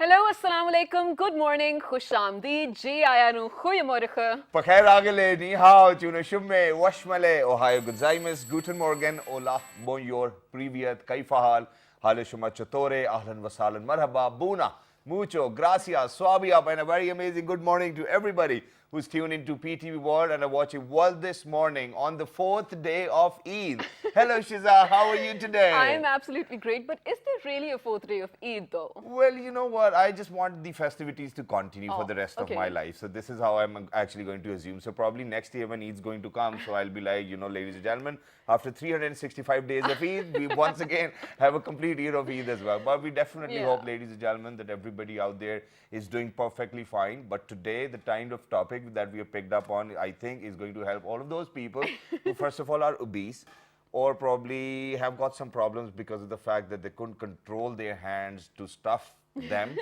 Hallo, assalamu alaikum, good morning, khush amdeed, ji aya nu, goeiemorgen. Pakhair agale, ni hao, tuna shumme, washmale, Ohio gozaimasu, guten morgen, hola, bonjour, privyet, kaifahal, hale shuma chotore, ahlan wasalan, marhaba, buna, mucho, gracias, swabiab, and a very amazing good morning to everybody who's tuned into PTV World and are watching World this morning on the 4th day of Eid. Hello Shiza, how are you today? I'm absolutely great, but is there really a fourth day of Eid though? Well, you know what? I just want the festivities to continue for Oh, the rest of okay. my life. So this is how I'm actually going to assume. So probably next year when Eid's going to come, so I'll be like, ladies and gentlemen, after 365 days of Eid, we once again have a complete year of Eid as well. But we definitely Yeah. hope, ladies and gentlemen, that everybody out there is doing perfectly fine. But today, the kind of topic that we have picked up on, I think, is going to help all of those people who, first of all, are obese, or probably have got some problems because of the fact that they couldn't control their hands to stuff them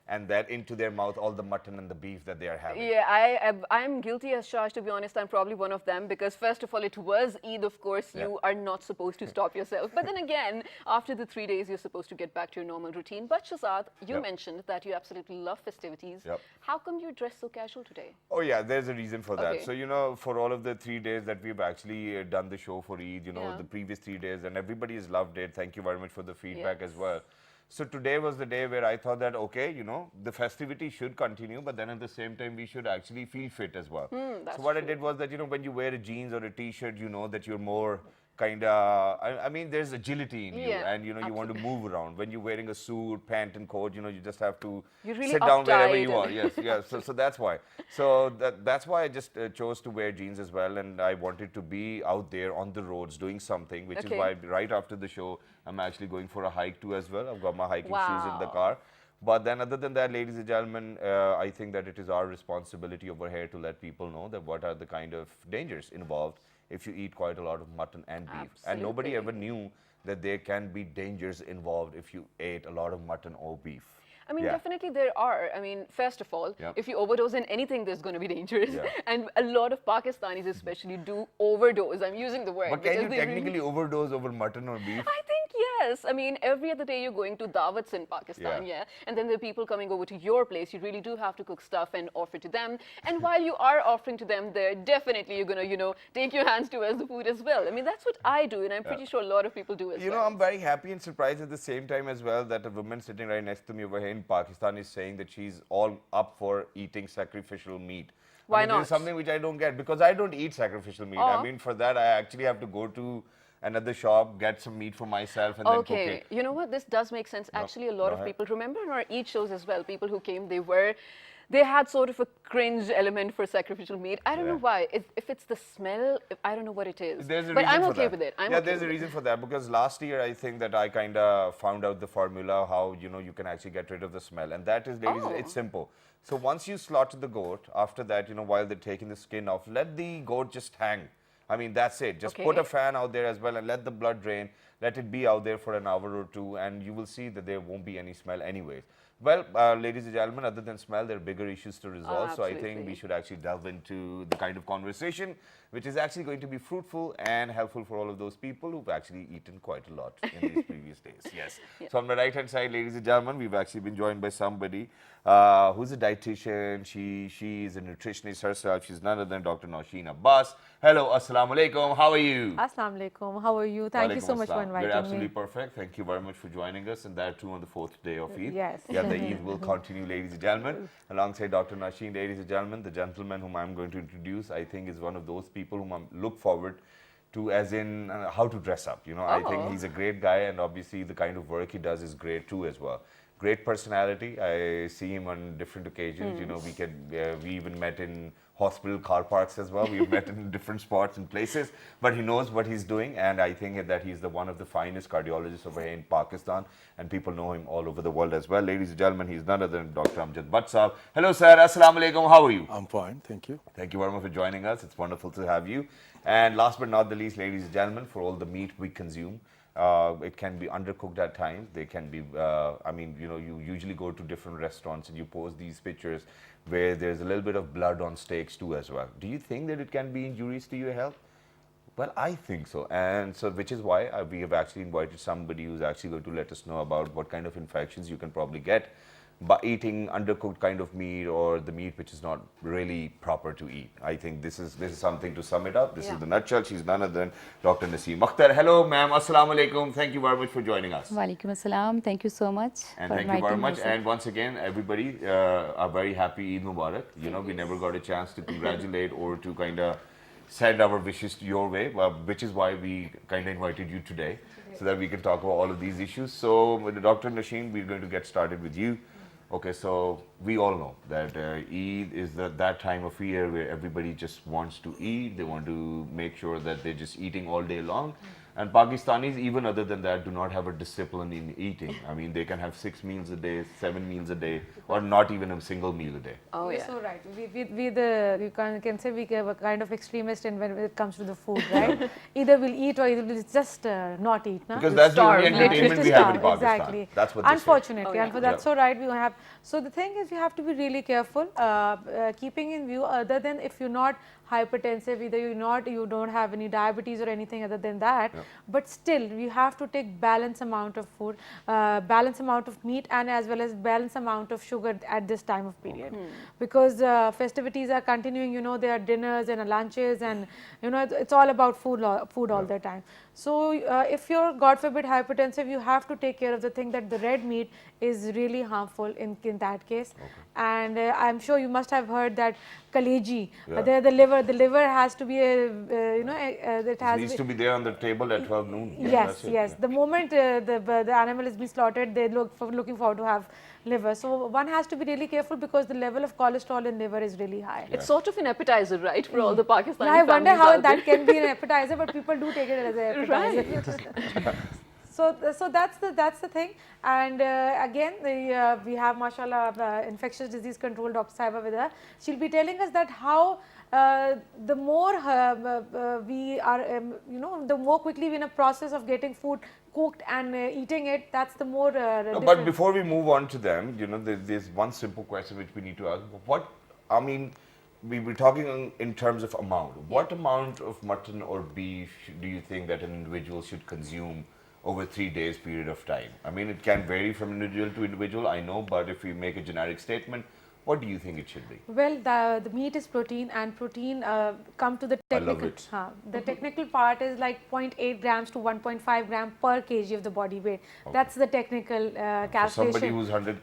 and that into their mouth all the mutton and the beef that they are having. Yeah, I'm guilty as charged, to be honest. I'm probably one of them because, first of all, it was Eid, of course. Yeah. You are not supposed to stop yourself. But then again, after the 3 days, you're supposed to get back to your normal routine. But Shazad, you Yep. mentioned that you absolutely love festivities. Yep. How come you dress so casual today? Oh yeah, there's a reason for that. Okay. So, for all of the 3 days that we've actually done the show for Eid, Yeah. the previous 3 days, and everybody has loved it. Thank you very much for the feedback as Yes. well. So today was the day where I thought that, okay, the festivity should continue, but then at the same time, we should actually feel fit as well. that's So what I true. did was that, when you wear a jeans or a t-shirt, you know that you're more kind of, I mean, there's agility in you, Yeah, and, you want to move around. When you're wearing a suit, pant and coat, you just have to You're really sit down wherever uptight you are. and- Yes, yes. So that's why. So that's why I just chose to wear jeans as well, and I wanted to be out there on the roads doing something, which is Okay. why right after the show, I'm actually going for a hike too as well. I've got my hiking shoes in the Wow. car. But then other than that, ladies and gentlemen, I think that it is our responsibility over here to let people know that what are the kind of dangers involved if you eat quite a lot of mutton and beef. And nobody ever Absolutely. knew that there can be dangers involved if you ate a lot of mutton or beef. I mean, Yeah. definitely there are. I mean, first of all, Yep. if you overdose in anything, there's going to be dangerous. Yeah. And a lot of Pakistanis especially do overdose. I'm using the word. But can because you they really- technically overdose over mutton or beef? I think yes. I mean, every other day you're going to dawats in Pakistan, Yeah. yeah? And then there are people coming over to your place. You really do have to cook stuff and offer to them. And while you are offering to them, there definitely you're going to, take your hands towards the food as well. I mean, that's what I do, and I'm pretty sure a lot of people do as well. I'm very happy and surprised at the same time as well that a woman sitting right next to me over here in Pakistan is saying that she's all up for eating sacrificial meat. Why This not? is something which I don't get because I don't eat sacrificial meat. I Oh. mean, for that, I actually have to go to another shop, get some meat for myself, and then cook Okay, it. you know what? This does make sense. Actually, a lot go of ahead. people remember in our Eid shows as well. People who came, they had sort of a cringe element for sacrificial meat. I don't know Yeah. why. If it's the smell, I don't know what it is. There's a but reason I'm for okay that. with it. I'm yeah, okay there's with a it. reason for that because last year I think that I kind of found out the formula how you can actually get rid of the smell, and that is, ladies, Oh. it's simple. So once you slaughter the goat, after that, while they're taking the skin off, let the goat just hang. I mean, that's it. Just put Okay. a fan out there as well and let the blood drain. Let it be out there for an hour or two, and you will see that there won't be any smell anyways. Well, ladies and gentlemen, other than smell, there are bigger issues to resolve. So I think absolutely. we should actually delve into the kind of conversation which is actually going to be fruitful and helpful for all of those people who've actually eaten quite a lot in these previous days. Yes. So on my right hand side, ladies and gentlemen, we've actually been joined by somebody who's a dietitian. She is a nutritionist herself. She's none other than Dr. Nausheen Abbas. Hello, assalamu alaikum. How are you? Assalamu alaikum. How are you? Thank you so Walaikum much for assalam. inviting You're absolutely me. perfect. Thank you very much for joining us, and that too on the 4th day of Eid. Yes. Yeah, the Eid will continue, ladies and gentlemen. Alongside Dr. Nausheen, ladies and gentlemen, the gentleman whom I'm going to introduce, I think is one of those people whom I look forward to as in how to dress up. I think Oh. he's a great guy, and obviously the kind of work he does is great too as well. Great personality. I see him on different occasions. We even met in hospital car parks as well. We've met in different spots and places, but he knows what he's doing, and I think that he's one of the finest cardiologists over here in Pakistan, and people know him all over the world as well. Ladies and gentlemen, he's none other than Dr. Amjad Bhatt Saab. Hello, sir. Assalamu alaikum. How are you? I'm fine, thank you. Thank you very much for joining us. It's wonderful to have you. And last but not the least, ladies and gentlemen, for all the meat we consume, it can be undercooked at times. They can be, you usually go to different restaurants and you post these pictures where there's a little bit of blood on steaks too as well. Do you think that it can be injurious to your health? Well, I think so. And so, which is why we have actually invited somebody who's actually going to let us know about what kind of infections you can probably get eating undercooked kind of meat or the meat which is not really proper to eat. I think this is something to sum it up. This is the nutshell. She's none other than Dr. Naseem Akhtar. Hello, ma'am. Assalamu alaikum. Thank you very much for joining us. Walaikum assalam. Thank you so much. And for thank you very inviting much. us. And once again, everybody, a very happy Eid Mubarak. You know, we never got a chance to congratulate or to kind of send our wishes your way, which is why we kind of invited you today, so that we can talk about all of these issues. So, with Dr. Naseem, we're going to get started with you. Okay, so we all know that Eid is that time of year where everybody just wants to eat. They want to make sure that they're just eating all day long. And Pakistanis, even other than that, do not have a discipline in eating. I mean, they can have 6 meals a day, 7 meals a day, or not even a single meal a day. Oh, You're yeah. so right. You can say we are a kind of extremist when it comes to the food, right? Either we'll eat or either we'll just not eat. Na? Because that's the only starve, entertainment we Starve, have in Pakistan. exactly. That's what they say. Unfortunately, Oh, yeah. that's so right. We have. So the thing is, you have to be really careful, keeping in view. Other than if you're not hypertensive, either you don't have any diabetes or anything other than that, but still you have to take balanced amount of food, balanced amount of meat, and as well as balanced amount of sugar at this time of period, because festivities are continuing. You know, there are dinners and lunches, and you know it's all about food all the time. So if you're, God forbid, hypertensive, you have to take care of the thing that the red meat is really harmful in that case. And I'm sure you must have heard that kaleji, the liver has to be it has Needs to be there on the table at 12 noon. Yeah, yes, that's it. yes. The moment the animal is being slaughtered, they looking forward to have liver. So one has to be really careful because the level of cholesterol in liver is really high. It's sort of an appetizer, right, for all the Pakistani I wonder families how out there. that can be an appetizer, but people do take it as an appetizer. So that's the thing. And again, we have, mashallah, infectious disease control Dr. Saiba with her. She'll be telling us that how the more we are, the more quickly we're in a process of getting food cooked and eating it, that's the more No, different. but before we move on to them, you know, there's one simple question which we need to ask. We were talking in terms of amount. What amount of mutton or beef do you think that an individual should consume over 3 days period of time? I mean, it can vary from individual to individual, I know, but if we make a generic statement, what do you think it should be? Well, the meat is protein, and protein come to the I love technical. it. The technical part is like 0.8 grams to 1.5 gram per kg of the body weight. That's the technical For calculation. somebody who's 100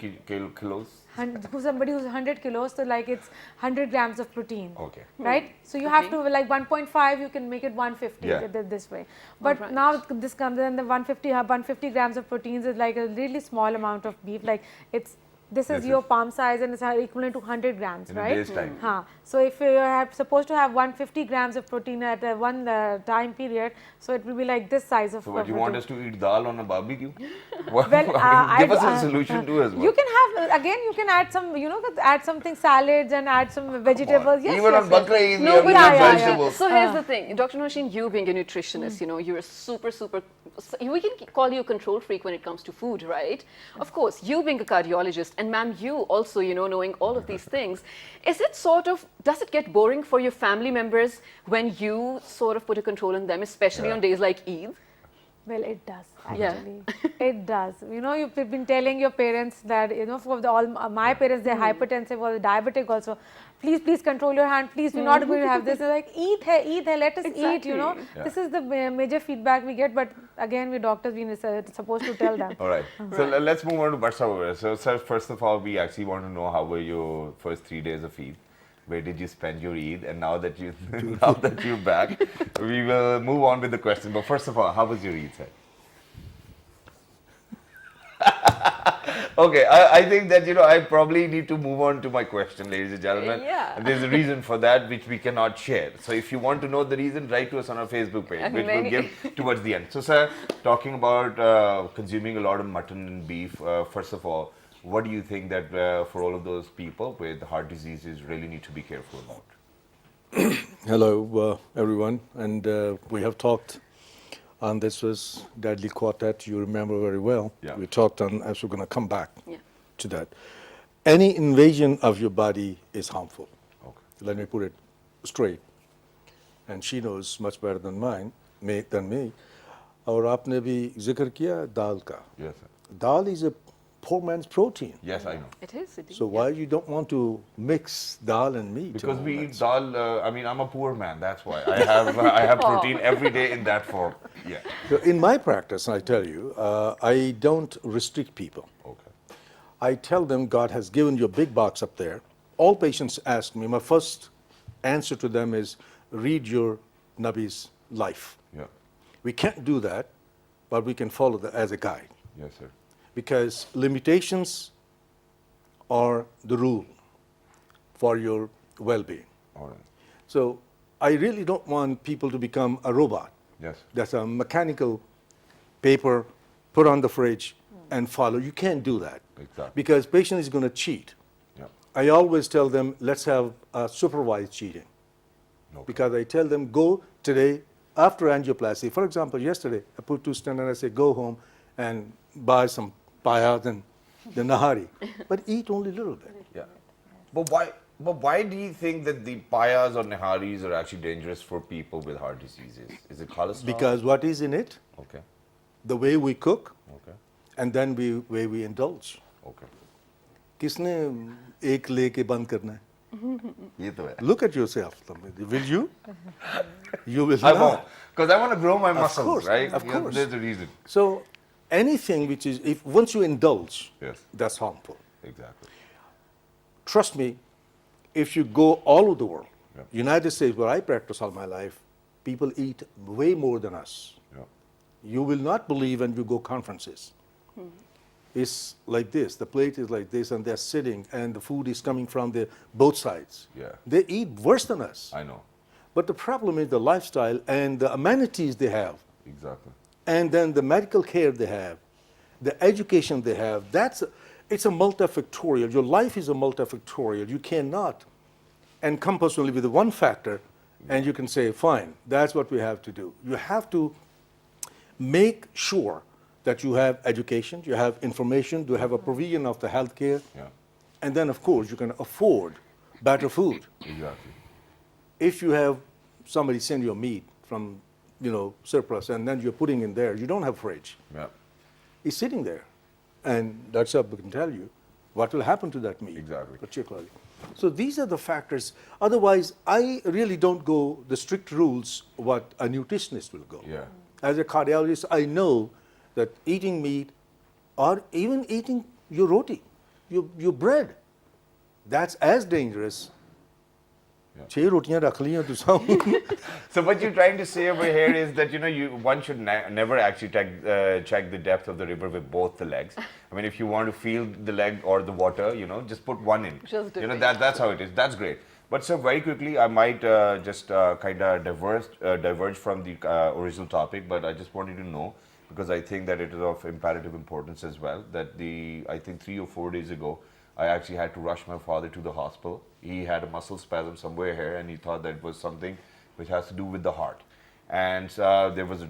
kilos? Somebody who's 100 kilos, so like it's 100 grams of protein. Okay. Right? So you have to, like 1.5, you can make it 150 Yeah. this way. But Alright. now this comes, and the 150 grams of proteins is like a really small amount of beef. Like this is your palm size, and it's equivalent to 100 grams, In a right? day's time. So if you are supposed to have 150 grams of protein at one time period, so it will be like this size of So what, you protein. want us to eat dal on a barbecue? Well, give us a solution too as well. You can have, again, you can add some, add something salads and add some vegetables. Yes, Even yes, on yes. Bakra Eid, No, we have but yeah. vegetables. So here's the thing, Dr. Naseem, you being a nutritionist, you know, you're a super, we can call you a control freak when it comes to food, right? Of course, you being a cardiologist, and ma'am, you also, you know, knowing all of these things, does it get boring for your family members when you sort of put a control on them, especially on days like Eid? Well, it does Yeah. actually. It does. You know, you've been telling your parents that, you know, for my parents, they're hypertensive or diabetic also. Please control your hand. Please, we're not going to have this. They're like, eat hai, let us eat. You know, this is the major feedback we get. But again, we're doctors. We're supposed to tell them. All right. So let's move on to Barsa. So, sir, first of all, we actually want to know how were your first 3 days of Eid? Where did you spend your Eid? And now that you're back, we will move on with the question. But first of all, how was your Eid, sir? Okay, I think that, you know, I probably need to move on to my question, ladies and gentlemen. Yeah. And there's a reason for that which we cannot share. So if you want to know the reason, write to us on our Facebook page, which we'll give towards the end. So, sir, talking about consuming a lot of mutton and beef, first of all, what do you think that for all of those people with heart diseases really need to be careful about? Hello, everyone, and we have talked on this was Deadly Quartet. You remember very well. Yeah. We talked on, as we're going to come back Yeah. to that. Any invasion of your body is harmful. Okay. Let me put it straight. And she knows much better than me. और आपने भी जिक्र किया दाल का. Yes, sir. Dal is a poor man's protein. Yes, I know. It is. It is. So why you don't want to mix dal and meat? Because and we all eat that? dal. I mean, I'm a poor man. That's why I have protein every day in that form. Yeah. So in my practice, I tell you, I don't restrict people. Okay. I tell them God has given you a big box up there. All patients ask me, my first answer to them is read your Nabi's life. Yeah. We can't do that, but we can follow that as a guide. Yes, sir. Because limitations are the rule for your well-being. All right. So I really don't want people to become a robot. Yes. That's a mechanical paper, put on the fridge and follow. You can't do that. Exactly. Because patient is going to cheat. Yeah. I always tell them, let's have supervised cheating. Okay. Because I tell them, go today after angioplasty. For example, yesterday, I put 2 stents and I said, go home and buy some payas and the nahari. But eat only a little bit. Yeah. But why do you think that the payas or niharis are actually dangerous for people with heart diseases? Is it cholesterol? Because what is in it? Okay. The way we cook, Okay. and then way we indulge. Okay. किसने एक लेके बंद करना है? ये तो है. Look at yourself. Will you? You will I not. won't, because I want to grow my muscles, course, right? of Yeah, course. There's a reason. So anything which is, if once you indulge, Yes. that's harmful. Exactly. Trust me, if you go all over the world, Yeah. United States, where I practice all my life, people eat way more than us. Yeah. You will not believe when you go conferences. It's like this. The plate is like this, and they're sitting, and the food is coming from both sides. Yeah. They eat worse than us. I know. But the problem is the lifestyle and the amenities they have, Exactly. and then the medical care they have, the education they have. It's a multifactorial. Your life is a multifactorial. You cannot encompass only with one factor, and you can say, fine, that's what we have to do. You have to make sure that you have education, you have information, you have a provision of the health care, Yeah. and then, of course, you can afford better food. Exactly. If you have somebody send you a meat from, surplus, and then you're putting in there, you don't have fridge. Yeah. It's sitting there. And that's how we can tell you what will happen to that meat. Exactly. Particularly. So these are the factors. Otherwise, I really don't go the strict rules what a nutritionist will go. Yeah. As a cardiologist, I know that eating meat or even eating your roti, your bread, that's as dangerous. Yeah. 6 रोटियां रख लियां तो सब So what you're trying to say over here is that one should never actually check the depth of the river with both the legs. I mean, if you want to feel the leg or the water, just put one in. Just dip in. That's how it is. That's great. But sir, very quickly, I might just kind of diverge from the original topic, but I just wanted to know, because I think that it is of imperative importance as well, that I think 3 or 4 days ago, I actually had to rush my father to the hospital. He had a muscle spasm somewhere here, and he thought that it was something which has to do with the heart. And there's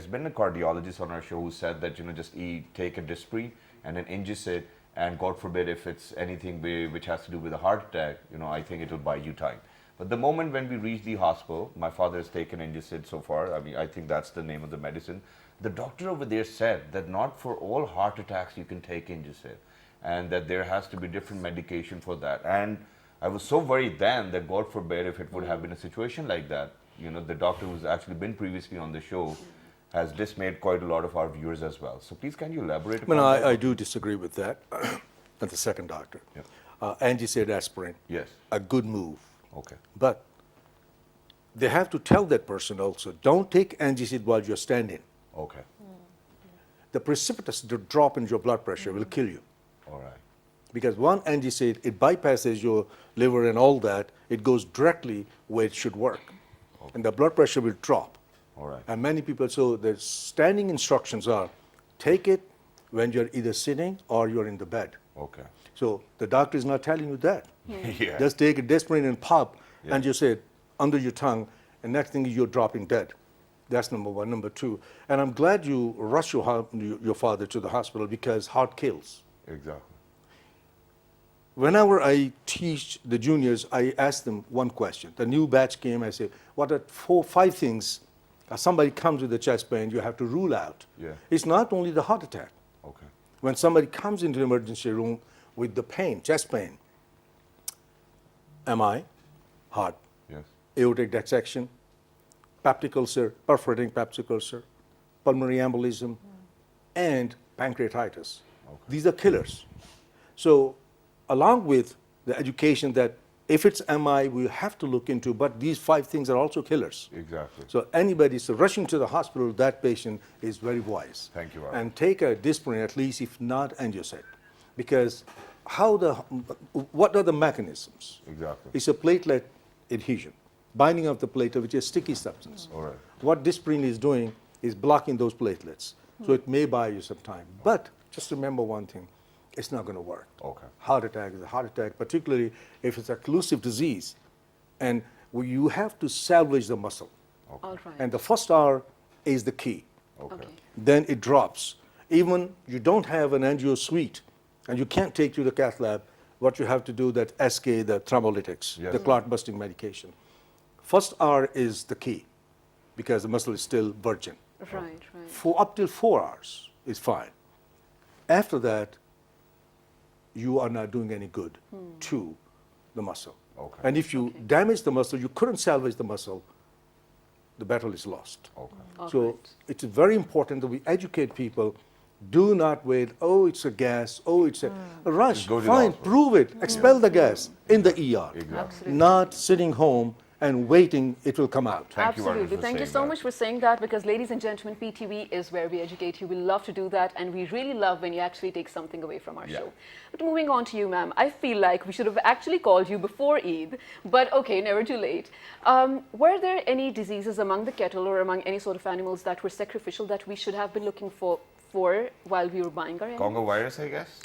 been a cardiologist on our show who said that just take a Disprin and an Injicid, and God forbid if it's anything which has to do with a heart attack, I think it will buy you time. But the moment when we reached the hospital, my father has taken Injicid so far. I mean, I think that's the name of the medicine. The doctor over there said that not for all heart attacks you can take Injicid, and that there has to be different medication for that. And I was so worried then that God forbid if it would have been a situation like that, the doctor who's actually been previously on the show has dismayed quite a lot of our viewers as well. So please, can you elaborate upon that? I do disagree with that. And the second doctor. Yeah. Angie said aspirin. Yes. A good move. Okay. But they have to tell that person also, don't take Angisid while you're standing. Okay. The precipitous drop in your blood pressure will kill you. All right. Because one Angisid, it bypasses your liver and all that, it goes directly where it should work. Okay. And the blood pressure will drop. All right. And many people, so the standing instructions are, take it when you're either sitting or you're in the bed. Okay. So the doctor is not telling you that. Yeah. Just take a Disprin and pop, Yeah. and you say it under your tongue, and next thing you're dropping dead. That's number one. Number two, and I'm glad you rushed your father to the hospital because heart kills. Exactly. Whenever I teach the juniors, I ask them one question. The new batch came, I say, what are 4, 5 things somebody comes with a chest pain you have to rule out? Yeah. It's not only the heart attack. Okay. when somebody comes into the emergency room with the pain, chest pain, MI, heart, Yes. aortic dissection, peptic ulcer, perforating peptic ulcer, pulmonary embolism, and pancreatitis. These are killers. So along with the education that if it's MI, we have to look into, but these 5 things are also killers. Exactly. So anybody so rushing to the hospital, that patient is very wise. Thank you, Arun. And take a Disprin at least, if not angioset, because what are the mechanisms? Exactly. It's a platelet adhesion, binding of the platelet, which is sticky substance. All right. What Disprin is doing is blocking those platelets, so it may buy you some time. But just remember one thing, it's not going to work. Okay. Heart attack is a heart attack, particularly if it's a occlusive disease, and you have to salvage the muscle. All right. And the first hour is the key. Okay. Then it drops. Even you don't have an angio suite, and you can't take to the cath lab, what you have to do that SK, the thrombolytics, Yes. the clot busting medication. First hour is the key, because the muscle is still virgin. Right, right. For up till 4 hours is fine. After that, you are not doing any good to the muscle. Okay. And if you damage the muscle, you couldn't salvage the muscle, the battle is lost. Okay. All So right. it's very important that we educate people. Do not wait, oh, it's a gas, oh, it's a rush. Just go to the Fine, hospital. prove it, expel the gas in the ER. Exactly. Not sitting home and waiting it will come out. Thank you, Arun, Absolutely. for Thank you saying so that. much for saying that, because ladies and gentlemen, PTV is where we educate you. We love to do that, and we really love when you actually take something away from our Yeah. show. But moving on to you, ma'am, I feel like we should have actually called you before Eid, but okay, never too late. Were there any diseases among the cattle or among any sort of animals that were sacrificial that we should have been looking for while we were buying our animals? Congo virus, I guess?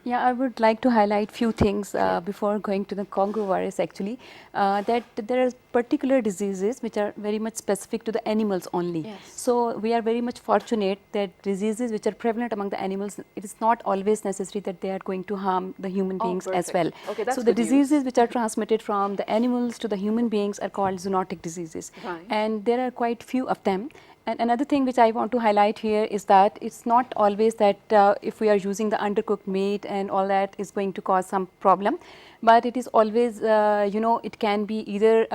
Yeah, I would like to highlight few things before going to the Congo virus actually, that there are particular diseases which are very much specific to the animals only. Yes. So we are very much fortunate that diseases which are prevalent among the animals, it is not always necessary that they are going to harm the human Oh, beings as perfect. well. Okay, that's so the good news. diseases which are transmitted from the animals to the human beings are called zoonotic diseases. Right. And there are quite few of them. And another thing which I want to highlight here is that it's not always that if we are using the undercooked meat and all that is going to cause some problem, but it is always, it can be either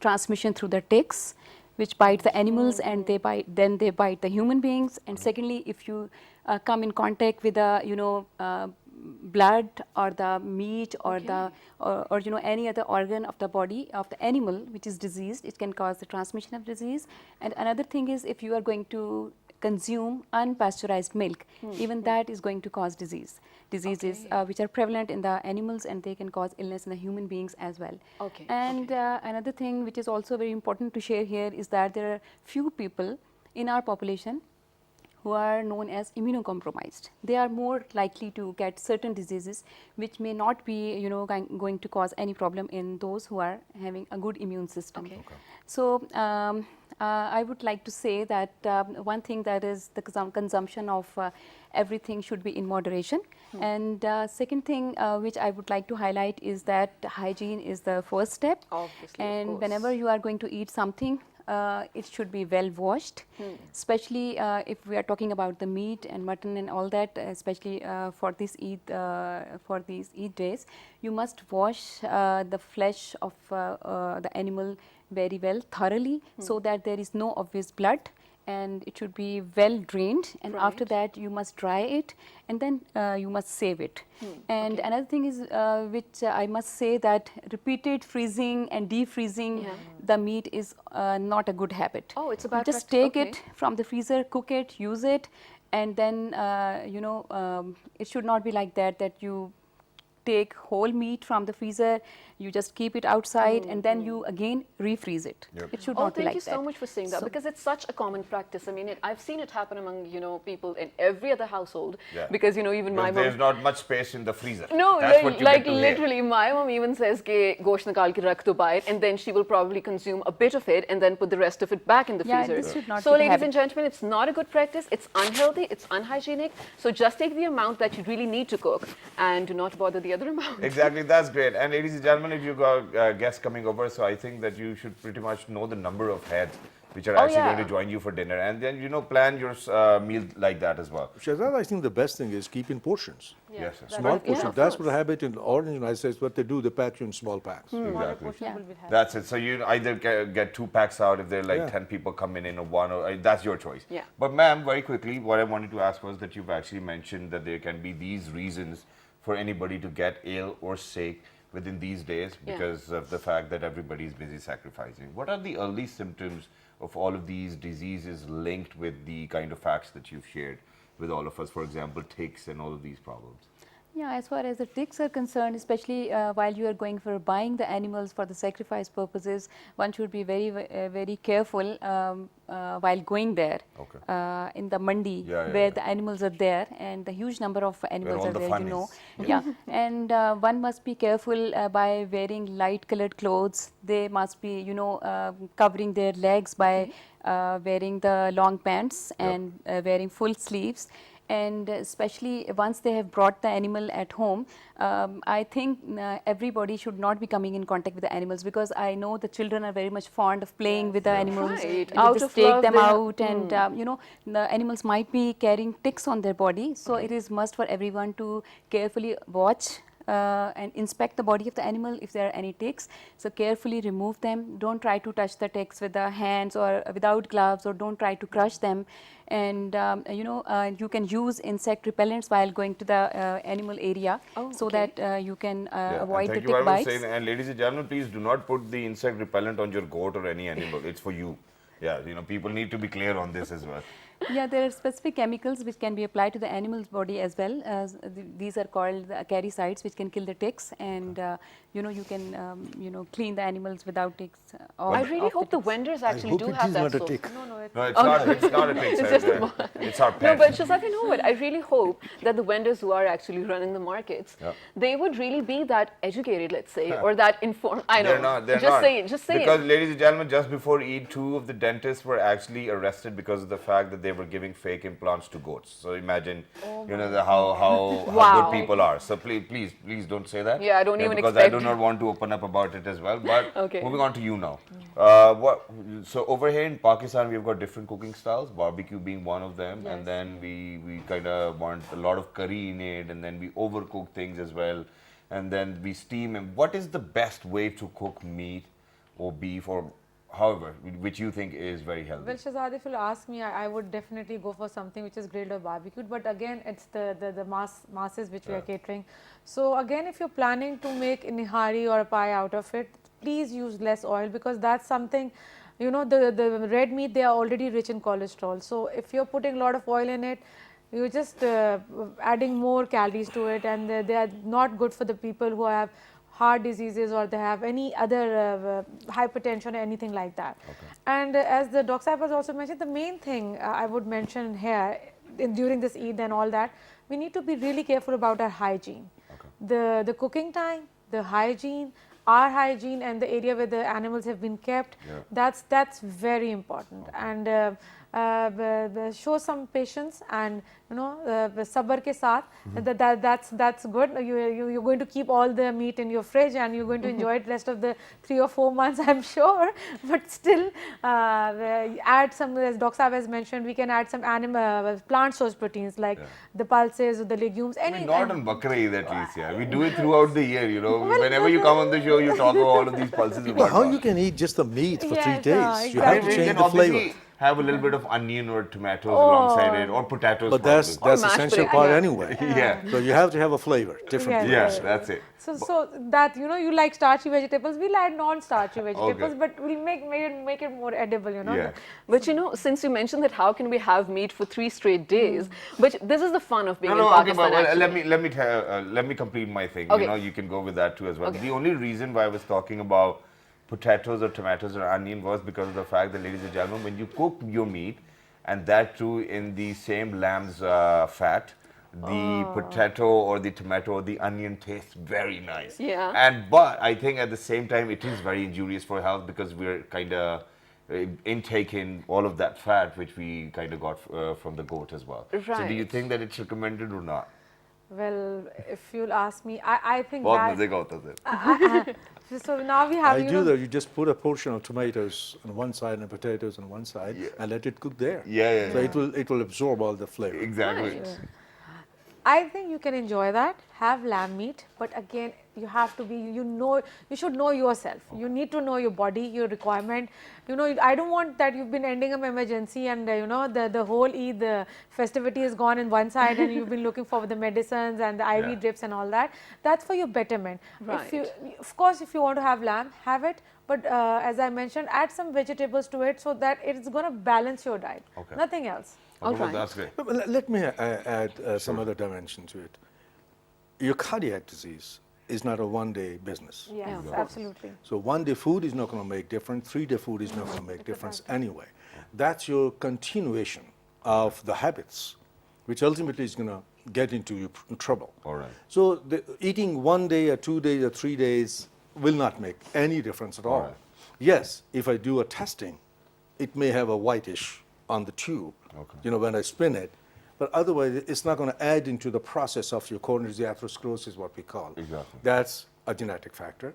transmission through the ticks, which bite the animals and then they bite the human beings. And secondly, if you come in contact with the, blood or the meat or the or any other organ of the body of the animal which is diseased, it can cause the transmission of disease. And another thing is, if you are going to consume unpasteurized milk, even that is going to cause diseases which are prevalent in the animals, and they can cause illness in the human beings as well. Okay, And another thing which is also very important to share here is that there are few people in our population who are known as immunocompromised. They are more likely to get certain diseases which may not be going to cause any problem in those who are having a good immune system. Okay. So I would like to say that one thing that is the consumption of everything should be in moderation. And second thing which I would like to highlight is that hygiene is the first step. Obviously, of And course. whenever you are going to eat something, it should be well washed, especially if we are talking about the meat and mutton and all that, especially for these Eid days. You must wash the flesh of the animal very well, thoroughly, so that there is no obvious blood, and it should be well drained. And after Right. that, you must dry it, and then you must save it. And okay. another thing is, which I must say, that repeated freezing and defreezing Yeah. the meat is not a good habit. Oh, it's a You bad just practice. take Okay. it from the freezer, cook it, use it, and then it should not be like that you take whole meat from the freezer, you just keep it outside, and then you again refreeze it. Yep. It should Oh, not be thank like you that. so much for saying that, So- because it's such a common practice. I mean, I've seen it happen among people in every other household. Yeah. Because even my Because mom. there's not much space in the freezer. No, That's what you like get to hear. literally, my mom even says ke gosht nikal ke rakh do bite, and then she will probably consume a bit of it and then put the rest of it back in the Yeah, freezer. this should not So, be the ladies habit. and gentlemen, it's not a good practice. It's unhealthy. It's unhygienic. So just take the amount that you really need to cook, and do not bother the other amount. Exactly, that's great. And ladies and gentlemen, if you've got guests coming over, so I think that you should pretty much know the number of heads which are Oh, actually going yeah. to join you for dinner, and then plan your meal like that as well. Shahzad, I think the best thing is keep in portions. Yes, sir. Small Yeah, portions. of That's course. what habit in Orange United States, what they do, they pack you in small packs. Smaller Exactly. portion Yeah. will be had. That's it. So you either get 2 packs out if there are like Yeah. 10 people coming in, or one, or that's your choice. Yeah. But ma'am, very quickly, what I wanted to ask was that you've actually mentioned that there can be these reasons for anybody to get ill or sick within these days Yeah. because of the fact that everybody is busy sacrificing. What are the early symptoms of all of these diseases linked with the kind of facts that you've shared with all of us? For example, ticks and all of these problems. Yeah, as far as the ticks are concerned, especially while you are going for buying the animals for the sacrifice purposes, one should be very careful while going there Okay. in the mandi Yeah, yeah, where yeah. the animals are there and the huge number of animals all are the there, fun you know. is. Yeah, and one must be careful by wearing light colored clothes. They must be, covering their legs by wearing the long pants and wearing full sleeves. And especially once they have brought the animal at home, I think everybody should not be coming in contact with the animals, because I know the children are very much fond of playing with the animals. Right. And Out they of just take love, them they have- out and, the animals might be carrying ticks on their body. So it is must for everyone to carefully watch and inspect the body of the animal if there are any ticks. So carefully remove them. Don't try to touch the ticks with the hands or without gloves, or don't try to crush them. And you can use insect repellents while going to the animal area, Oh, so okay. that you can Yeah, and avoid the thank you tick very much for bites. saying, and ladies and gentlemen, please do not put the insect repellent on your goat or any animal. It's for you. Yeah, people need to be clear on this as well. Yeah, there are specific chemicals which can be applied to the animal's body as well. These are called the acaricides, which can kill the ticks, and you can clean the animals without ticks. I really hope the vendors actually hope do it have is that not a soap. tick. No, it's No, it's not a tick, sir. just It's our No, pet. but Shahzad, you know what? I really hope that the vendors who are actually running the markets, Yeah. they would really be that educated, let's say, or that informed. I know. They're not. They're just not. say it. Just say Because, it. ladies and gentlemen, just before Eid, 2 of the dentists were actually arrested because of the fact that they were giving fake implants to goats. So imagine, how Wow. good people are. So please don't say that. Yeah, I don't even because I do expect- not want to open up about it as well. But Okay. moving on to you now. So over here in Pakistan, we've got different cooking styles. Barbecue being one of them, and then we kind of want a lot of curry in it, and then we overcook things as well, and then we steam. And what is the best way to cook meat or beef or however, which you think is very healthy? Well, Shahzad, if you'll ask me, I would definitely go for something which is grilled or barbecued. But again, it's the masses which we are catering. So again, if you're planning to make a nihari or a pie out of it, please use less oil, because that's something, the red meat, they are already rich in cholesterol. So if you're putting a lot of oil in it, you're just adding more calories to it, and they are not good for the people who have heart diseases or they have any other hypertension or anything like that. And as the Dr. Sahib has also mentioned, the main thing I would mention here during this Eid and all that, we need to be really careful about our hygiene. The cooking time, the hygiene, our hygiene, and the area where the animals have been kept, that's very important. And show some patience and sabr ke saath. That's good. You're going to keep all the meat in your fridge and you're going to enjoy it rest of the 3 or 4 months, I'm sure. But still, add some, as Dr. Sahib has mentioned, we can add some plant source proteins like the pulses or the legumes. I mean, not on Bakra Eid at least, yeah. We do it throughout the year, Whenever you come on the show, you talk about all of these pulses. and Well, how whatnot. you can eat just the meat for 3 Yes, days? You I have mean, to we change can the flavor. obviously have a little bit of onion or tomatoes alongside it, or potatoes. But that's probably. mashed essential potato, part yeah. anyway. yeah. So you have to have a flavor, different Yeah. flavors. Yeah, that's it. So that you like starchy vegetables, we'll add non-starchy vegetables, Okay. but we'll make it more edible, Yeah. But since you mentioned that, how can we have meat for 3 straight days? But this is the fun of being No, in okay, Pakistan. but actually. let me complete my thing. Okay. You can go with that too as well. Okay. The only reason why I was talking about potatoes or tomatoes or onion was because of the fact that, ladies and gentlemen, when you cook your meat, and that too in the same lamb's fat, the potato or the tomato or the onion tastes very nice. Yeah. But I think at the same time it is very injurious for health, because we're kind of intaking all of that fat which we kind of got from the goat as well. So do you Right. think that it's recommended or not? Well, if you'll ask me, I think बहुत that मजे का होता है So now we have, I you do know, that. You just put a portion of tomatoes on one side and potatoes on one side, and let it cook there. Yeah. So it will absorb all the flavor. Exactly. Right. I think you can enjoy that, have lamb meat, but again, you have to be, you should know yourself. You need to know your body, your requirement. I don't want that you've been ending up emergency and, the whole Eid, the festivity is gone in one side and you've been looking for the medicines and the IV Yeah. drips and all that. That's for your betterment. Right. Of course, if you want to have lamb, have it. But as I mentioned, add some vegetables to it so that it's going to balance your diet. Okay. Nothing else. All Well, right. that's great. But let me add some other dimension to it. Your cardiac disease is not a one-day business. Yes, Yeah. absolutely. So one-day food is not going to make difference. 3-day food is not going to make difference anyway. That's your continuation of the habits, which ultimately is going to get into you trouble. All right. So eating 1 day or 2 days or 3 days will not make any difference at all. right. Yes, if I do a testing, it may have a whitish on the tube, when I spin it, but otherwise it's not going to add into the process of your coronary disease atherosclerosis, what we call. Exactly. That's a genetic factor.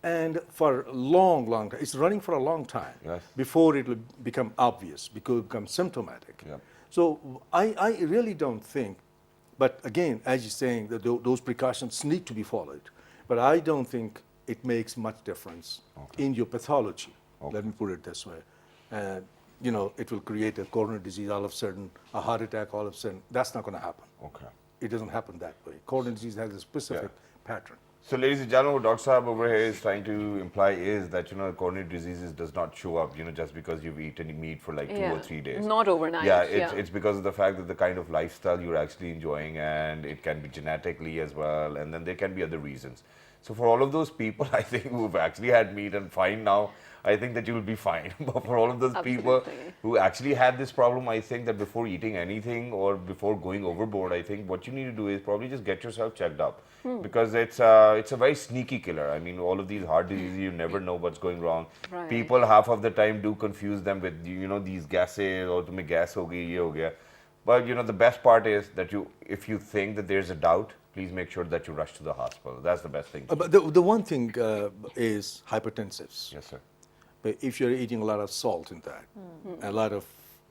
And for a long time, it's running for a long time Yes. before it will become obvious, become symptomatic. Yep. So I really don't think, but again, as you're saying, that those precautions need to be followed. But I don't think it makes much difference in your pathology. Let me put it this way. And, it will create a coronary disease all of a sudden, a heart attack all of a sudden. That's not going to happen. Okay. It doesn't happen that way. Coronary disease has a specific pattern. So, ladies and gentlemen, what Dr. Saab over here is trying to imply is that, coronary diseases does not show up, just because you've eaten meat for like 2 or 3 days. Not overnight. Yeah, it's because of the fact that the kind of lifestyle you're actually enjoying, and it can be genetically as well, and then there can be other reasons. So for all of those people, I think, who've actually had meat and fine now, I think that you will be fine. But for all of those people Absolutely. who actually had this problem, I think that before eating anything or before going overboard, I think what you need to do is probably just get yourself checked up, because it's a very sneaky killer. I mean, all of these heart diseases, you never know what's going wrong. Right. People half of the time do confuse them with these gases, or tumhe gas ho gayi, ye ho gaya. But the best part is that if you think that there's a doubt, please make sure that you rush to the hospital. That's the best thing. But the one thing is hypertensives. Yes, sir. But if you're eating a lot of salt in that, a lot of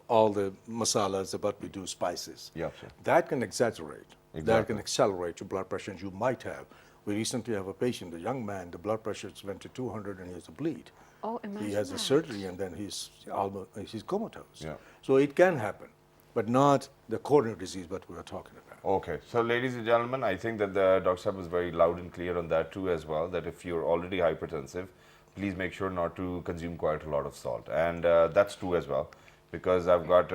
all the masalas, what we do, spices, Yep, sir. that can exaggerate. That Exactly. can accelerate your blood pressure, and you might have. We recently have a patient, a young man, the blood pressure went to 200 and he has a bleed. Oh, imagine He has a that. surgery and then he's comatose. Yeah. So it can happen, but not the coronary disease what we are talking about. Okay, so ladies and gentlemen, I think that the Dr. Saab was very loud and clear on that too as well, that if you're already hypertensive, please make sure not to consume quite a lot of salt. And that's true as well, because I've got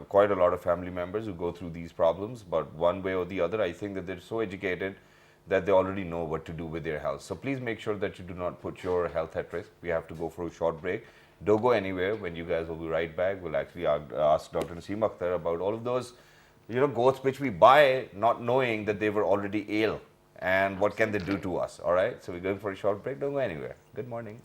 quite a lot of family members who go through these problems, but one way or the other, I think that they're so educated that they already know what to do with their health. So please make sure that you do not put your health at risk. We have to go for a short break. Don't go anywhere. When you guys will be right back, we'll actually ask Dr. Naseem Akhtar about all of those goats which we buy not knowing that they were already ill, and what can they do to us. All right, so we're going for a short break. Don't go anywhere. Good morning.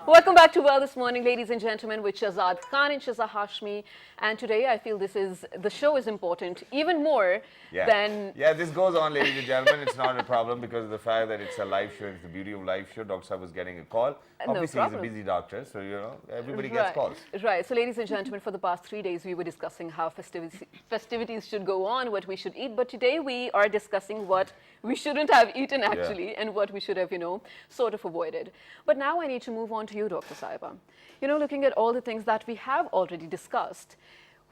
Welcome back to Well This Morning, ladies and gentlemen, with Shahzad Khan and Shahzad Hashmi. And today I feel the show is important even more than... Yeah, this goes on, ladies and gentlemen. It's not a problem because of the fact that it's a live show. It's the beauty of live show. Dr. Saab was getting a call. Obviously, he's a busy doctor, so, you know, everybody gets calls. Right. So, ladies and gentlemen, for the past 3 days, we were discussing how festivities should go on, what we should eat. But today we are discussing what we shouldn't have eaten, actually, and what we should have, you know, sort of avoided. But now I need to move on to you, Dr. Saiba. You know, looking at all the things that we have already discussed,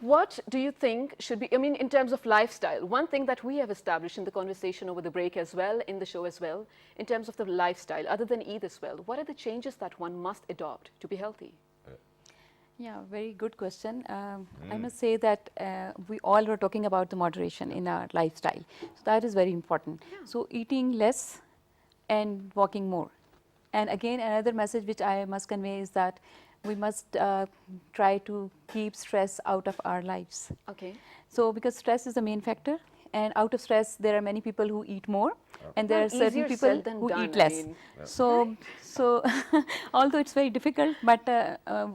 what do you think should be, I mean, in terms of lifestyle, one thing that we have established in the conversation over the break as well, in the show as well, in terms of the lifestyle, other than eat as well, what are the changes that one must adopt to be healthy? Yeah, very good question. I must say that we all were talking about the moderation in our lifestyle. So that is very important. So eating less and walking more. And again, another message which I must convey is that we must try to keep stress out of our lives. Okay. So because stress is the main factor, and out of stress there are many people who eat more, and there are certain easier people said than who done, eat I less. mean. So although it's very difficult, but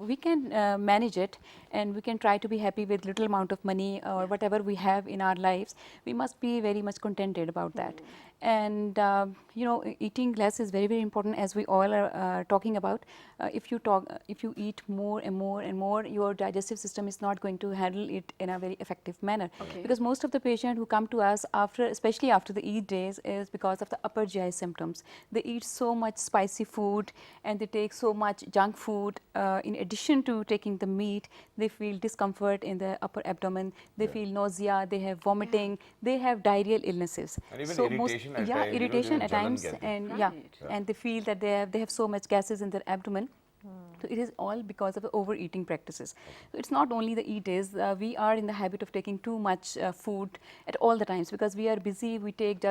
we can manage it, and we can try to be happy with little amount of money or whatever we have in our lives. We must be very much contented about that. And you know, eating less is very, very important, as we all are talking about. If you eat more and more and more, your digestive system is not going to handle it in a very effective manner. Okay. Because most of the patients who come to us after, especially after the Eid days, is because of the upper GI symptoms. They eat so much spicy food and they take so much junk food. In addition to taking the meat, they feel discomfort in the upper abdomen. They feel nausea. They have vomiting. They have diarrheal illnesses. And even So irritation at times. yeah, you know, irritation they at jalan times, get it. and Right. and they feel that they have so much gases in their abdomen. So it is all because of the overeating practices. So it's not only the eat days. We are in the habit of taking too much food at all the times because we are busy. We take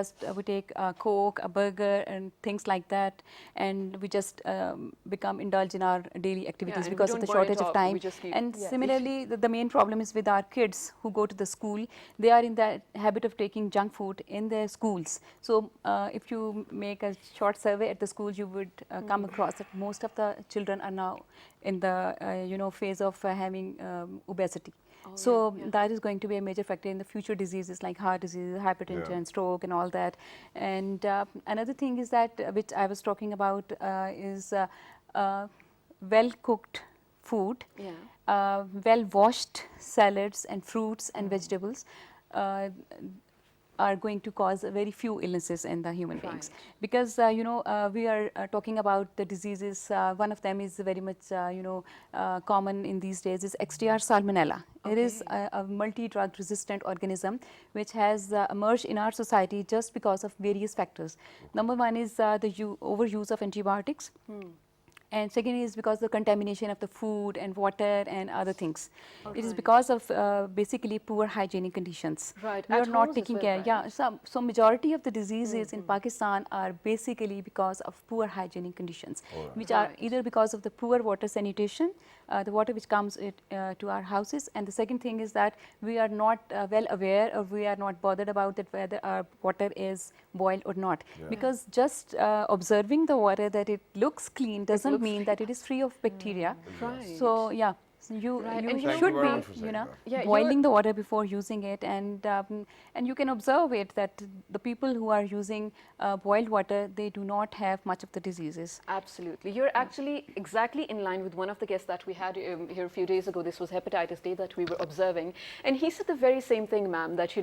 Coke, a burger, and things like that, and we just become indulge in our daily activities and we because of don't the burn it shortage of off, time. we just keep- And Yeah. similarly, the main problem is with our kids who go to the school. They are in the habit of taking junk food in their schools. So if you make a short survey at the schools, you would come across that most of the children are now in the phase of having obesity. So that is going to be a major factor in the future diseases like heart disease, hypertension, stroke, and all that. And another thing is that which I was talking about is well cooked food, well washed salads and fruits and vegetables. Are going to cause very few illnesses in the human beings, because we are talking about the diseases. One of them is very much common in these days is XDR salmonella. It is a multi-drug resistant organism which has emerged in our society just because of various factors. Number one is the overuse of antibiotics. And second is because of the contamination of the food and water and other things. It is because of basically poor hygienic conditions. Right. We are At not homes as taking well, care. right? Yeah. So majority of the diseases in Pakistan are basically because of poor hygienic conditions, which are either because of the poor water sanitation, the water which comes to our houses, and the second thing is that we are not well aware, or we are not bothered about that whether our water is boiled or not. Because just observing the water that it looks clean doesn't mean that it is free of bacteria. Right. So yeah. You And should very much for be, saying that. Yeah, boiling the water before using it, and you can observe it that the people who are using boiled water, they do not have much of the diseases. Absolutely. You're actually exactly in line with one of the guests that we had here a few days ago. This was Hepatitis Day that we were observing. And he said the very same thing, ma'am, that,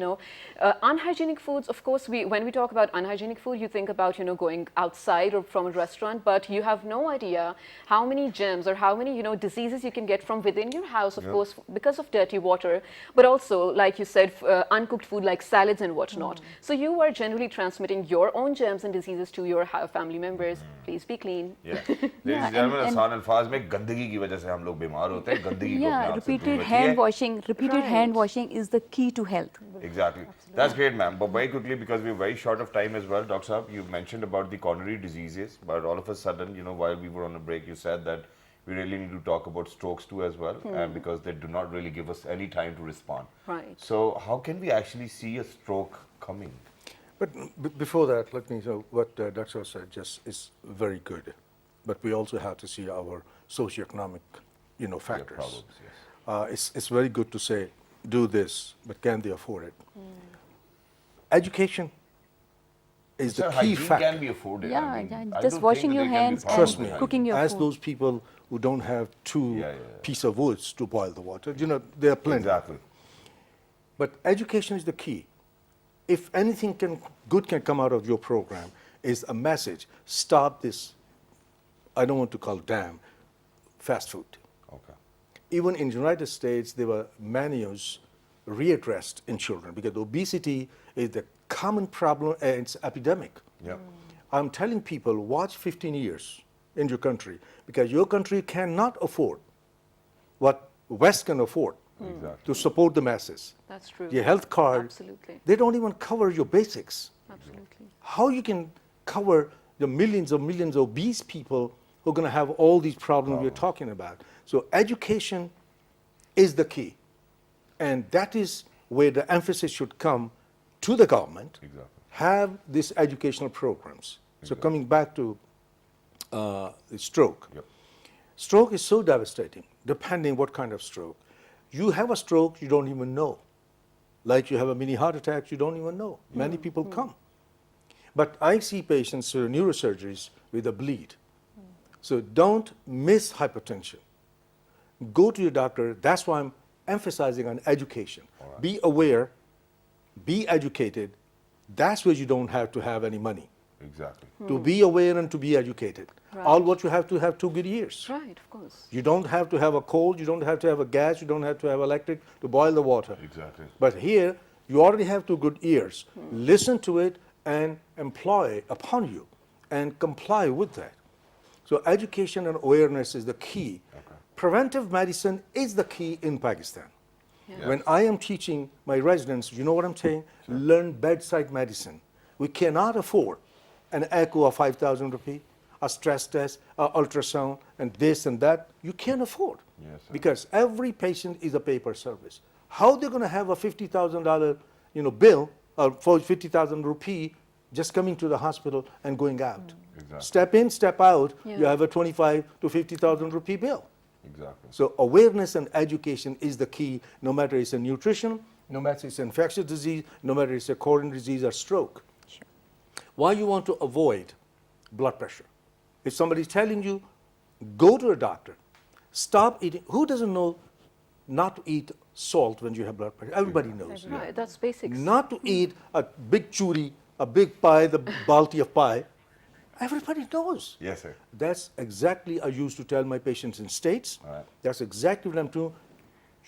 unhygienic foods, of course, when we talk about unhygienic food, you think about, going outside or from a restaurant, but you have no idea how many germs or how many, diseases you can get from within your house, of course, because of dirty water, but also, like you said, uncooked food like salads and whatnot. So you are generally transmitting your own germs and diseases to your family members. Please be clean. Yeah. Ladies and gentlemen, आसान अल्फाज में गंदगी की वजह से हम लोग बीमार होते हैं. गंदगी को अपने Yeah, आप से दूर repeated रखिए. hand washing is the key to health. Exactly. That's great, ma'am. But very quickly, because we're very short of time as well, Dr. Saab, you mentioned about the coronary diseases, but all of a sudden, while we were on a break, you said that we really need to talk about strokes too as well, because they do not really give us any time to respond. Right. So how can we actually see a stroke coming? But before that, let me say what Dr. said just is very good. but we also have to see our socioeconomic, factors. problems, yes. It's very good to say, do this, but can they afford it? Education is the Sir, key hygiene factor. can be afforded. Yeah, I mean, yeah, I just don't washing think your that they can be hands and problem Trust me, with cooking your as food. those people who don't have two Yeah, yeah, yeah. piece of woods to boil the water, there are plenty. Exactly. But education is the key. If anything good can come out of your program, is a message: stop this. I don't want to call it damn fast food. Okay. Even in the United States, there were menus readdressed in children because obesity is the common problem and it's epidemic. Yep. I'm telling people, watch 15 years in your country because your country cannot afford what West can afford Exactly. to support the masses. That's true. Your health card, Absolutely. they don't even cover your basics. Absolutely. How you can cover the millions of obese people who are going to have all these problems we're talking about? So education is the key. And that is where the emphasis should come to the government. Exactly. Have these educational programs. So coming back to the stroke. Yep. Stroke is so devastating, depending what kind of stroke. You have a stroke, you don't even know. Like you have a mini heart attack, you don't even know. Many people come. But I see patients who are neurosurgeries with a bleed. So don't miss hypertension. Go to your doctor. That's why I'm emphasizing on education. Be aware, be educated. That's where you don't have to have any money. Exactly. To be aware and to be educated. All what you have to have 2 good ears. Right, of course. You don't have to have a cold, you don't have to have a gas, you don't have to have electric to boil the water. Exactly. But here, you already have 2 good ears. Listen to it and employ upon you and comply with that. So education and awareness is the key. Preventive medicine is the key in Pakistan. When I am teaching my residents, you know what I'm saying? Learn bedside medicine. We cannot afford an echo of 5,000 rupee, a stress test, an ultrasound, and this and that. You can't afford. Yes, sir. Because every patient is a pay-per-service. How they're going to have a $50,000, bill for 50,000 rupee just coming to the hospital and going out? Exactly. Step in, step out. Yeah. You have a 25 to 50,000 rupee bill. Exactly. So awareness and education is the key, no matter it's a nutrition, no matter it's infectious disease, no matter it's a coronary disease or stroke. Why you want to avoid blood pressure? If somebody's telling you, go to a doctor, stop eating. Who doesn't know not to eat salt when you have blood pressure? Everybody knows. Right, that's basics. Not to eat a big churi, a big pie, the balti of pie. Everybody knows. Yes, sir. That's exactly I used to tell my patients in States. All right. That's exactly what I'm doing.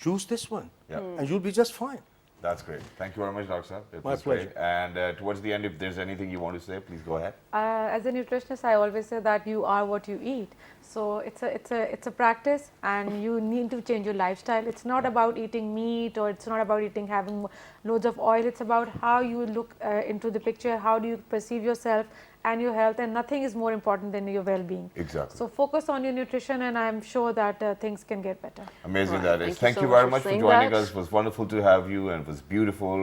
Choose this one, Yep. and you'll be just fine. That's great. Thank you very much, Dr. Saab. It My was great. pleasure. And towards the end, if there's anything you want to say, please go ahead. As a nutritionist, I always say that you are what you eat. So it's a practice, and you need to change your lifestyle. It's not about eating meat, or it's not about having loads of oil. It's about how you look into the picture, how do you perceive yourself and your health, and nothing is more important than your well-being. Exactly. So focus on your nutrition, and I'm sure that things can get better. Amazing Right. that is. Thank Thank you so you much very for much for saying joining that. us. It was wonderful to have you, and it was beautiful.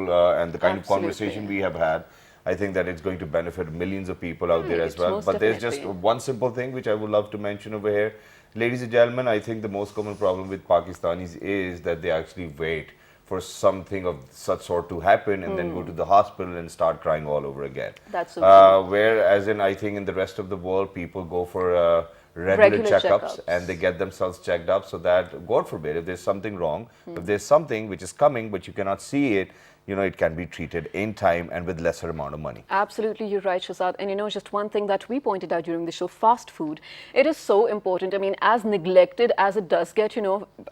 And the kind of Absolutely. conversation we have had, I think that it's going to benefit millions of people out there as Right, well. most But there's just definitely. one simple thing which I would love to mention over here. Ladies and gentlemen, I think the most common problem with Pakistanis is that they actually wait for something of such sort to happen and then go to the hospital and start crying all over again. That's so true. Whereas I think in the rest of the world, people go for regular Regular checkups checkups. and they get themselves checked up so that, God forbid, if there's something wrong, if there's something which is coming but you cannot see it, it can be treated in time and with lesser amount of money. Absolutely, you're right, Shazad. And just one thing that we pointed out during the show, fast food. It is so important. I mean, as neglected as it does get,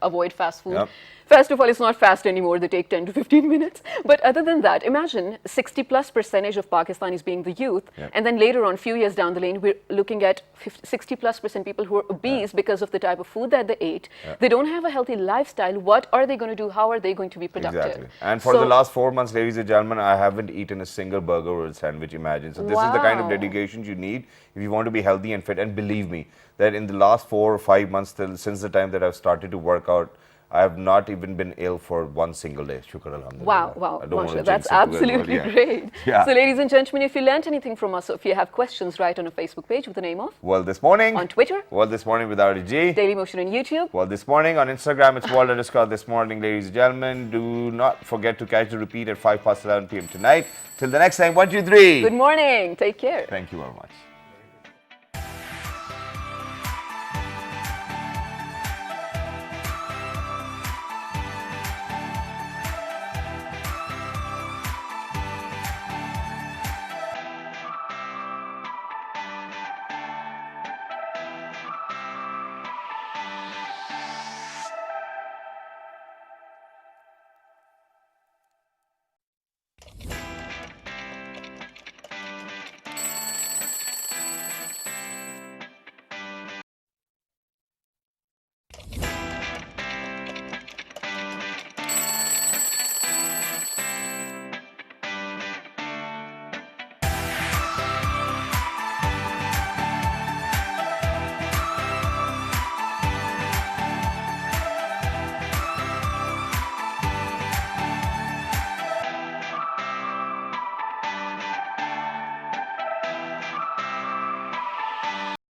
avoid fast food. Yep. First of all, it's not fast anymore. They take 10 to 15 minutes. But other than that, imagine 60+% of Pakistanis being the youth. Yep. And then later on, few years down the lane, we're looking at 60+% people who are obese because of the type of food that they ate. They don't have a healthy lifestyle. What are they going to do? How are they going to be productive? Exactly. And for the last 4 months, ladies and gentlemen, I haven't eaten a single burger or a sandwich, imagine. So this is the kind of Wow. dedication you need if you want to be healthy and fit. And believe me, that in the last 4 or 5 months, since the time that I've started to work out, I have not even been ill for one single day. Shukr alhamdulillah. Wow, wow, I don't want to mashallah, that's jinx it too as well, absolutely yeah. great. Yeah. So, ladies and gentlemen, if you learnt anything from us, or if you have questions, write on a Facebook page with the name of Well, this morning. on Twitter, Well, this morning with RDG. Daily Motion on YouTube. Well, this morning on Instagram, it's World_this morning, ladies and gentlemen. Do not forget to catch the repeat at 5 past 11 p.m. tonight. Till the next time, 1, 2, 3. Good morning. Take care. Thank you very much.